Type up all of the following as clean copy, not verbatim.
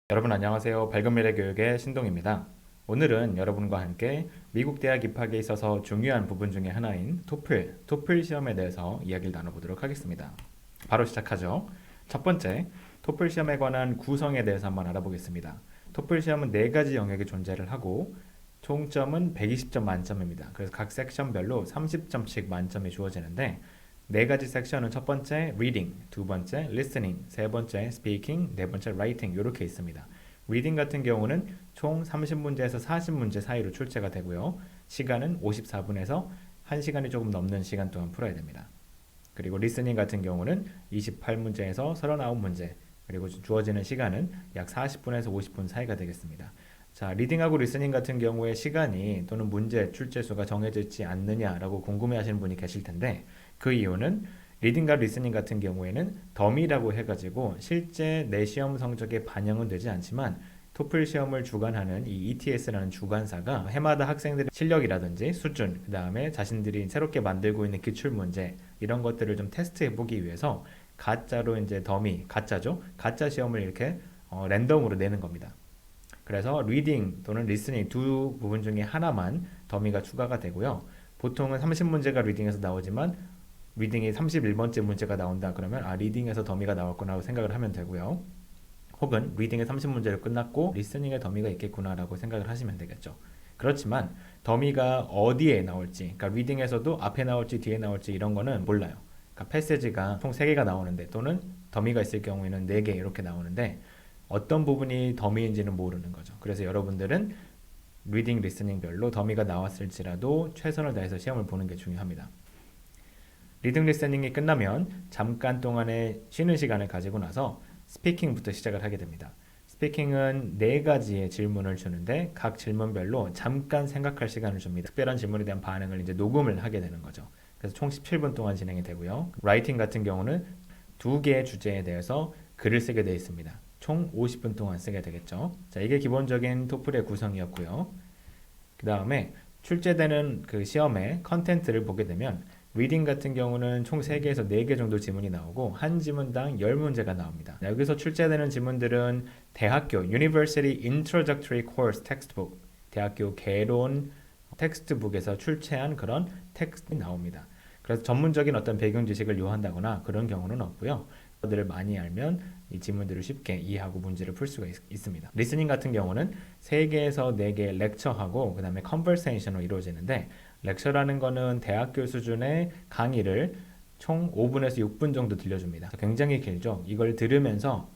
여러분 안녕하세요. 밝은 미래 교육의 신동입니다. 오늘은 여러분과 함께 미국 대학 입학에 있어서 중요한 부분 중에 하나인 토플 시험에 대해서 이야기를 나눠보도록 하겠습니다. 바로 시작하죠. 첫 번째, 토플 시험에 관한 구성에 대해서 한번 알아보겠습니다. 토플 시험은 네 가지 영역이 존재를 하고 총점은 120점 만점입니다. 그래서 각 섹션별로 30점씩 만점이 주어지는데 네 가지 섹션은 첫 번째 reading, 두 번째 listening, 세 번째 speaking, 네 번째 writing 이렇게 있습니다. reading 같은 경우는 총 30문제에서 40문제 사이로 출제가 되고요. 시간은 54분에서 1시간이 조금 넘는 시간 동안 풀어야 됩니다. 그리고 listening 같은 경우는 28문제에서 39문제, 그리고 주어지는 시간은 약 40분에서 50분 사이가 되겠습니다. 자, 리딩하고 리스닝 같은 경우에 시간이 또는 문제 출제 수가 정해져 있지 않느냐라고 궁금해하시는 분이 계실 텐데 그 이유는 리딩과 리스닝 같은 경우에는 덤이라고 해가지고 실제 내 시험 성적에 반영은 되지 않지만 토플 시험을 주관하는 이 ETS라는 주관사가 해마다 학생들의 실력이라든지 수준, 그 다음에 자신들이 새롭게 만들고 있는 기출문제 이런 것들을 좀 테스트해 보기 위해서 가짜로 이제 덤이, 가짜죠? 가짜 시험을 이렇게 랜덤으로 내는 겁니다. 그래서 리딩 또는 리스닝 두 부분 중에 하나만 더미가 추가가 되고요. 보통은 30문제가 리딩에서 나오지만 리딩이 31번째 문제가 나온다 그러면 리딩에서 더미가 나왔구나 하고 생각을 하면 되고요. 혹은 리딩의 30문제를 끝났고 리스닝에 더미가 있겠구나라고 생각을 하시면 되겠죠. 그렇지만 더미가 어디에 나올지, 그러니까 리딩에서도 앞에 나올지 뒤에 나올지 이런 거는 몰라요. 그러니까 패세지가 총 3개가 나오는데 또는 더미가 있을 경우에는 4개 이렇게 나오는데 어떤 부분이 더미인지는 모르는 거죠. 그래서 여러분들은 리딩, 리스닝별로 더미가 나왔을지라도 최선을 다해서 시험을 보는 게 중요합니다. 리딩, 리스닝이 끝나면 잠깐 동안의 쉬는 시간을 가지고 나서 스피킹부터 시작을 하게 됩니다. 스피킹은 4가지의 질문을 주는데 각 질문별로 잠깐 생각할 시간을 줍니다. 특별한 질문에 대한 반응을 이제 녹음을 하게 되는 거죠. 그래서 총 17분 동안 진행이 되고요. 라이팅 같은 경우는 2개의 주제에 대해서 글을 쓰게 되어 있습니다. 총 50분 동안 쓰게 되겠죠. 자, 이게 기본적인 토플의 구성이었고요. 그 다음에 출제되는 그 시험의 컨텐츠를 보게 되면 리딩 같은 경우는 총 3개에서 4개 정도 지문이 나오고 한 지문당 10문제가 나옵니다. 여기서 출제되는 지문들은 대학교 University Introductory Course Textbook, 대학교 개론 텍스트북에서 출제한 그런 텍스트가 나옵니다. 그래서 전문적인 어떤 배경 지식을 요한다거나 그런 경우는 없고요. 것들을 많이 알면 이 지문들을 쉽게 이해하고 문제를 풀 수가 있습니다. 리스닝 같은 경우는 3개에서 4개 렉처하고 그 다음에 컨버세이션으로 이루어지는데 렉처라는 거는 대학교 수준의 강의를 총 5분에서 6분 정도 들려줍니다. 굉장히 길죠. 이걸 들으면서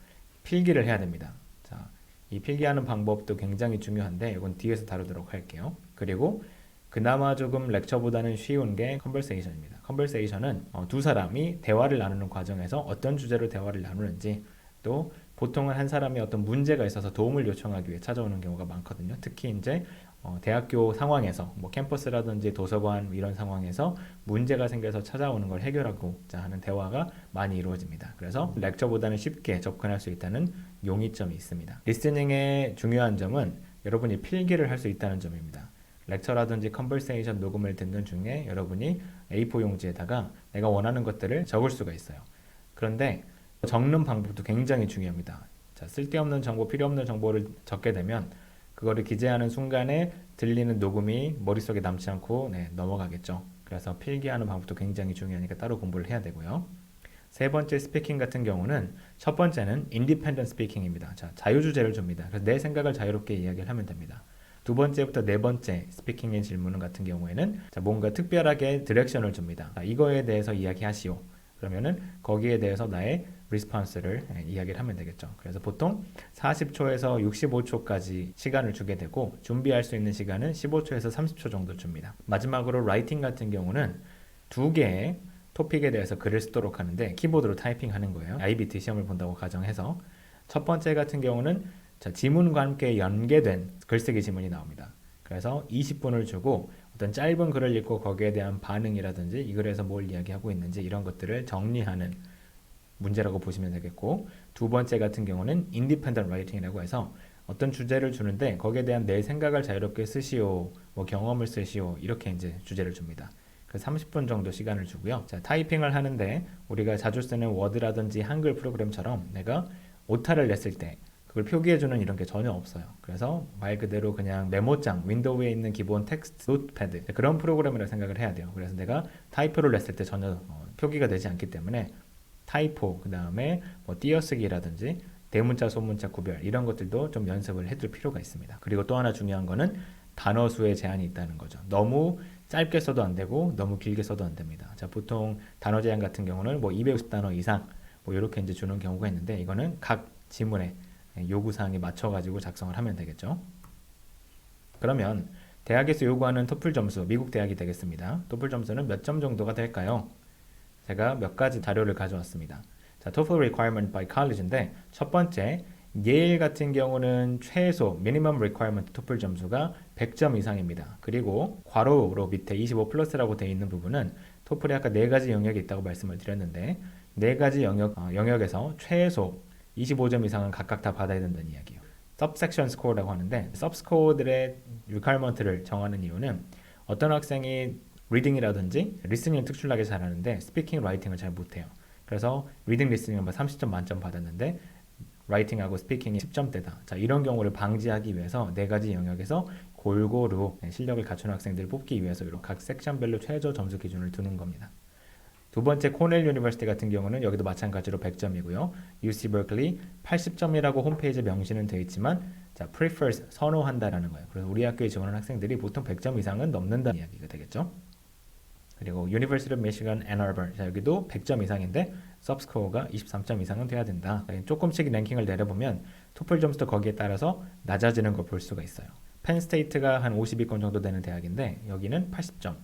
필기를 해야 됩니다. 자, 이 필기하는 방법도 굉장히 중요한데 이건 뒤에서 다루도록 할게요. 그리고 그나마 조금 렉처보다는 쉬운 게 컨버세이션입니다. 컨버세이션은 두 사람이 대화를 나누는 과정에서 어떤 주제로 대화를 나누는지 또 보통은 한 사람이 어떤 문제가 있어서 도움을 요청하기 위해 찾아오는 경우가 많거든요. 특히 이제 대학교 상황에서 뭐 캠퍼스라든지 도서관 이런 상황에서 문제가 생겨서 찾아오는 걸 해결하고자 하는 대화가 많이 이루어집니다. 그래서 렉처보다는 쉽게 접근할 수 있다는 용이점이 있습니다. 리스닝의 중요한 점은 여러분이 필기를 할 수 있다는 점입니다. 렉처라든지 컨버세이션 녹음을 듣는 중에 여러분이 A4 용지에다가 내가 원하는 것들을 적을 수가 있어요. 그런데 적는 방법도 굉장히 중요합니다. 자, 쓸데없는 정보, 필요 없는 정보를 적게 되면 그거를 기재하는 순간에 들리는 녹음이 머릿속에 남지 않고 넘어가겠죠. 그래서 필기하는 방법도 굉장히 중요하니까 따로 공부를 해야 되고요. 세 번째 스피킹 같은 경우는 첫 번째는 인디펜던트 스피킹입니다. 자, 자유주제를 줍니다. 그래서 내 생각을 자유롭게 이야기를 하면 됩니다. 두 번째부터 네 번째 스피킹의 질문 같은 경우에는 뭔가 특별하게 디렉션을 줍니다. 이거에 대해서 이야기하시오. 그러면은 거기에 대해서 나의 리스폰스를 이야기를 하면 되겠죠. 그래서 보통 40초에서 65초까지 시간을 주게 되고 준비할 수 있는 시간은 15초에서 30초 정도 줍니다. 마지막으로 라이팅 같은 경우는 2개의 토픽에 대해서 글을 쓰도록 하는데 키보드로 타이핑하는 거예요. IBT 시험을 본다고 가정해서 첫 번째 같은 경우는 지문과 함께 연계된 글쓰기 지문이 나옵니다. 그래서 20분을 주고 어떤 짧은 글을 읽고 거기에 대한 반응이라든지 이 글에서 뭘 이야기하고 있는지 이런 것들을 정리하는 문제라고 보시면 되겠고 두 번째 같은 경우는 independent writing이라고 해서 어떤 주제를 주는데 거기에 대한 내 생각을 자유롭게 쓰시오, 뭐 경험을 쓰시오 이렇게 이제 주제를 줍니다. 그래서 30분 정도 시간을 주고요. 자, 타이핑을 하는데 우리가 자주 쓰는 워드라든지 한글 프로그램처럼 내가 오타를 냈을 때 그걸 표기해주는 이런 게 전혀 없어요. 그래서 말 그대로 그냥 메모장, 윈도우에 있는 기본 텍스트, 노트패드 그런 프로그램이라고 생각을 해야 돼요. 그래서 내가 타이포를 냈을 때 전혀 표기가 되지 않기 때문에 타이포, 그 다음에 뭐 띄어쓰기라든지 대문자, 소문자 구별 이런 것들도 좀 연습을 해둘 필요가 있습니다. 그리고 또 하나 중요한 거는 단어 수의 제한이 있다는 거죠. 너무 짧게 써도 안 되고 너무 길게 써도 안 됩니다. 자, 보통 단어 제한 같은 경우는 뭐 250단어 이상 뭐 이렇게 이제 주는 경우가 있는데 이거는 각 지문에 요구사항에 맞춰가지고 작성을 하면 되겠죠. 그러면 대학에서 요구하는 토플 점수, 미국 대학이 되겠습니다. 토플 점수는 몇 점 정도가 될까요? 제가 몇 가지 자료를 가져왔습니다. 자, TOEFL requirement by college인데 첫 번째, 예일 같은 경우는 최소 minimum requirement 토플 점수가 100점 이상입니다. 그리고 괄호로 밑에 25 플러스라고 되어 있는 부분은 토플에 아까 네 가지 영역이 있다고 말씀을 드렸는데 네 가지 영역에서 최소 25점 이상은 각각 다 받아야 된다는 이야기예요. subsection score라고 하는데 subscore들의 requirement를 정하는 이유는 어떤 학생이 리딩이라든지 리스닝을 특출나게 잘하는데 스피킹, 라이팅을 잘 못해요. 그래서 리딩, 리스닝은 30점 만점 받았는데 라이팅하고 스피킹이 10점대다. 자, 이런 경우를 방지하기 위해서 네 가지 영역에서 골고루 실력을 갖춘 학생들을 뽑기 위해서 이런 각 섹션별로 최저 점수 기준을 두는 겁니다. 두 번째 코넬 유니버시티 같은 경우는 여기도 마찬가지로 100점이고요. UC 버클리 80점이라고 홈페이지에 명시는 되어 있지만 자, prefers 선호한다라는 거예요. 그래서 우리 학교에 지원하는 학생들이 보통 100점 이상은 넘는다는 이야기가 되겠죠. 그리고 University of Michigan Ann Arbor 자, 여기도 100점 이상인데 subscore가 23점 이상은 돼야 된다. 조금씩 랭킹을 내려보면 토플 점수도 거기에 따라서 낮아지는 걸 볼 수가 있어요. 펜스테이트가 한 50위권 정도 되는 대학인데 여기는 80점.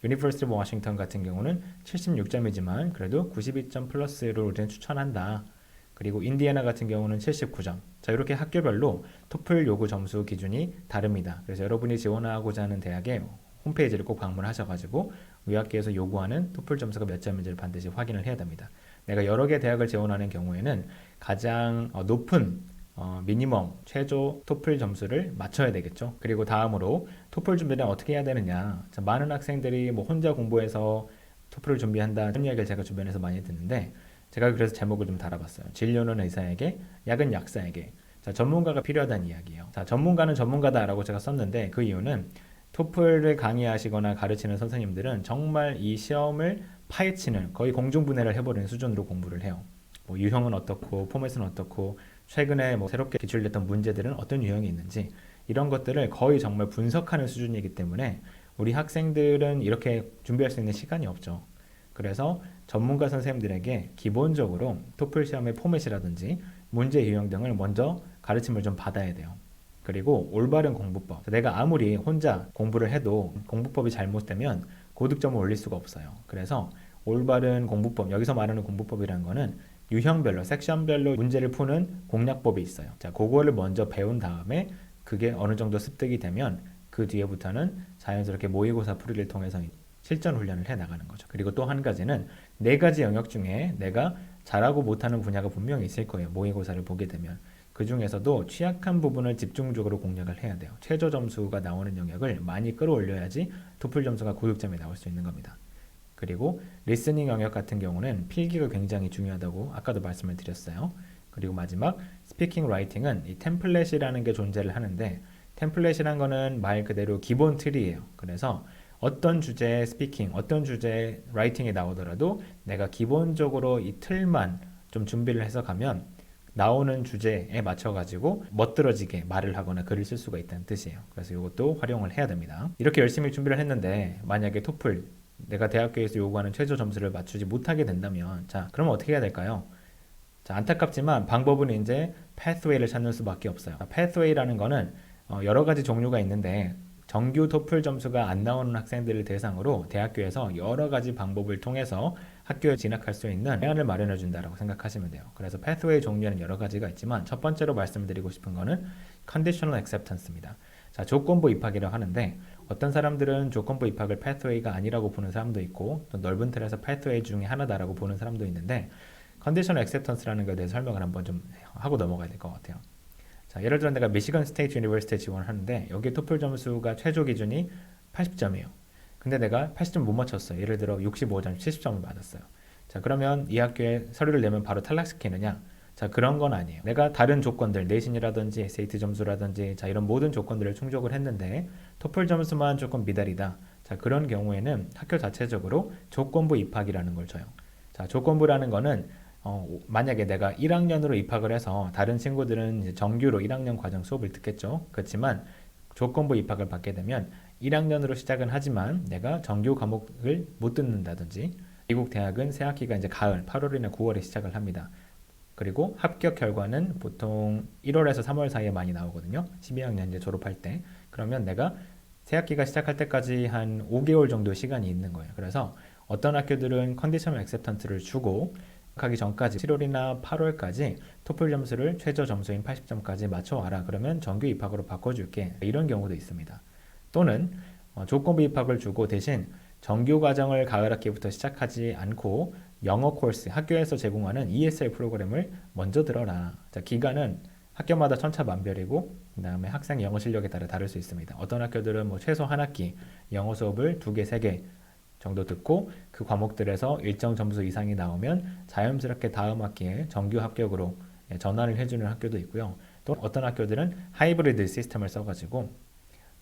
University of Washington 같은 경우는 76점이지만 그래도 92점 플러스를 우리는 추천한다. 그리고 인디애나 같은 경우는 79점. 자, 이렇게 학교별로 토플 요구 점수 기준이 다릅니다. 그래서 여러분이 지원하고자 하는 대학의 홈페이지를 꼭 방문하셔가지고 우리 학교에서 요구하는 토플 점수가 몇 점인지를 반드시 확인을 해야 됩니다. 내가 여러 개 대학을 지원하는 경우에는 가장 높은 미니멈 최저 토플 점수를 맞춰야 되겠죠. 그리고 다음으로 토플 준비는 어떻게 해야 되느냐. 자, 많은 학생들이 뭐 혼자 공부해서 토플을 준비한다 이런 이야기를 제가 주변에서 많이 듣는데 제가 그래서 제목을 좀 달아봤어요. 진료는 의사에게, 약은 약사에게. 자, 전문가가 필요하다는 이야기예요. 자, 전문가는 전문가다라고 제가 썼는데 그 이유는 토플을 강의하시거나 가르치는 선생님들은 정말 이 시험을 파헤치는 거의 공중분해를 해버리는 수준으로 공부를 해요. 뭐 유형은 어떻고 포맷은 어떻고 최근에 뭐 새롭게 기출됐던 문제들은 어떤 유형이 있는지 이런 것들을 거의 정말 분석하는 수준이기 때문에 우리 학생들은 이렇게 준비할 수 있는 시간이 없죠. 그래서 전문가 선생님들에게 기본적으로 토플 시험의 포맷이라든지 문제 유형 등을 먼저 가르침을 좀 받아야 돼요. 그리고 올바른 공부법. 내가 아무리 혼자 공부를 해도 공부법이 잘못되면 고득점을 올릴 수가 없어요. 그래서 올바른 공부법, 여기서 말하는 공부법이라는 거는 유형별로, 섹션별로 문제를 푸는 공략법이 있어요. 자, 그거를 먼저 배운 다음에 그게 어느 정도 습득이 되면 그 뒤에부터는 자연스럽게 모의고사 풀이를 통해서 실전 훈련을 해 나가는 거죠. 그리고 또 한 가지는 네 가지 영역 중에 내가 잘하고 못하는 분야가 분명히 있을 거예요. 모의고사를 보게 되면. 그 중에서도 취약한 부분을 집중적으로 공략을 해야 돼요. 최저 점수가 나오는 영역을 많이 끌어올려야지 토플 점수가 고득점이 나올 수 있는 겁니다. 그리고 리스닝 영역 같은 경우는 필기가 굉장히 중요하다고 아까도 말씀을 드렸어요. 그리고 마지막 스피킹 라이팅은 이 템플릿이라는 게 존재를 하는데 템플릿이란 거는 말 그대로 기본 틀이에요. 그래서 어떤 주제의 스피킹, 어떤 주제의 라이팅이 나오더라도 내가 기본적으로 이 틀만 좀 준비를 해서 가면 나오는 주제에 맞춰가지고 멋들어지게 말을 하거나 글을 쓸 수가 있다는 뜻이에요. 그래서 이것도 활용을 해야 됩니다. 이렇게 열심히 준비를 했는데 만약에 토플 내가 대학교에서 요구하는 최저 점수를 맞추지 못하게 된다면 자, 그러면 어떻게 해야 될까요? 자, 안타깝지만 방법은 이제 pathway를 찾는 수밖에 없어요. pathway라는 거는 여러 가지 종류가 있는데 정규 토플 점수가 안 나오는 학생들을 대상으로 대학교에서 여러 가지 방법을 통해서 학교에 진학할 수 있는 대안을 마련해 준다라고 생각하시면 돼요. 그래서 pathway 종류에는 여러 가지가 있지만 첫 번째로 말씀드리고 싶은 거는 conditional acceptance입니다. 자, 조건부 입학이라고 하는데 어떤 사람들은 조건부 입학을 pathway가 아니라고 보는 사람도 있고 또 넓은 틀에서 pathway 중에 하나다라고 보는 사람도 있는데 conditional acceptance라는 것에 대해서 설명을 한번 좀 하고 넘어가야 될 것 같아요. 자, 예를 들어 내가 미시건 스테이트 유니버시티에 지원을 하는데 여기 토플 점수가 최저 기준이 80점이에요. 근데 내가 80점 못 맞췄어요. 예를 들어 65점, 70점을 맞았어요. 자, 그러면 이 학교에 서류를 내면 바로 탈락시키느냐? 자, 그런 건 아니에요. 내가 다른 조건들, 내신이라든지 SAT 점수라든지 자, 이런 모든 조건들을 충족을 했는데 토플 점수만 조금 미달이다. 자, 그런 경우에는 학교 자체적으로 조건부 입학이라는 걸 줘요. 자, 조건부라는 거는 만약에 내가 1학년으로 입학을 해서 다른 친구들은 이제 정규로 1학년 과정 수업을 듣겠죠. 그렇지만 조건부 입학을 받게 되면 1학년으로 시작은 하지만 내가 정규 과목을 못 듣는다든지 미국 대학은 새 학기가 이제 가을 8월이나 9월에 시작을 합니다. 그리고 합격 결과는 보통 1월에서 3월 사이에 많이 나오거든요. 12학년 이제 졸업할 때. 그러면 내가 새 학기가 시작할 때까지 한 5개월 정도 시간이 있는 거예요. 그래서 어떤 학교들은 컨디셔널 액셉턴트를 주고 하기 전까지 7월이나 8월까지 토플 점수를 최저 점수인 80점까지 맞춰와라. 그러면 정규 입학으로 바꿔줄게. 이런 경우도 있습니다. 또는 조건부 입학을 주고 대신 정규 과정을 가을 학기부터 시작하지 않고 영어 코र्스, 학교에서 제공하는 ESL 프로그램을 먼저 들어라. 자, 기간은 학교마다 천차만별이고 그 다음에 학생 영어 실력에 따라 다를 수 있습니다. 어떤 학교들은 뭐 최소 한 학기 영어 수업을 2개, 3개 정도 듣고 그 과목들에서 일정 점수 이상이 나오면 자연스럽게 다음 학기에 정규 합격으로 전환을 해주는 학교도 있고요. 또 어떤 학교들은 하이브리드 시스템을 써가지고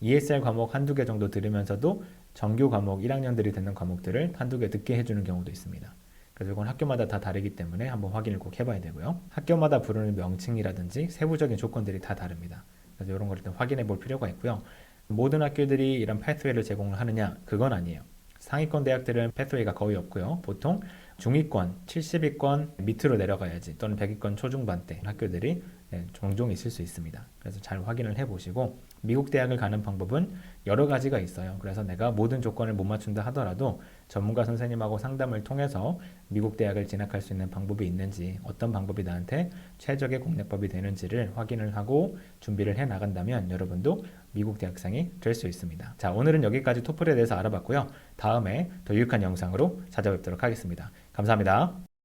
ESL 과목 한두 개 정도 들으면서도 정규 과목 1학년들이 듣는 과목들을 한두 개 듣게 해주는 경우도 있습니다. 그래서 이건 학교마다 다 다르기 때문에 한번 확인을 꼭 해봐야 되고요. 학교마다 부르는 명칭이라든지 세부적인 조건들이 다 다릅니다. 그래서 이런 걸 일단 확인해 볼 필요가 있고요. 모든 학교들이 이런 패스웨이를 제공을 하느냐? 그건 아니에요. 상위권 대학들은 패스웨이가 거의 없고요. 보통 중위권, 70위권 밑으로 내려가야지 또는 100위권 초중반대 학교들이 종종 있을 수 있습니다. 그래서 잘 확인을 해보시고 미국 대학을 가는 방법은 여러 가지가 있어요. 그래서 내가 모든 조건을 못 맞춘다 하더라도 전문가 선생님하고 상담을 통해서 미국 대학을 진학할 수 있는 방법이 있는지 어떤 방법이 나한테 최적의 공략법이 되는지를 확인을 하고 준비를 해 나간다면 여러분도 미국 대학생이 될 수 있습니다. 자, 오늘은 여기까지 토플에 대해서 알아봤고요. 다음에 더 유익한 영상으로 찾아뵙도록 하겠습니다. 감사합니다.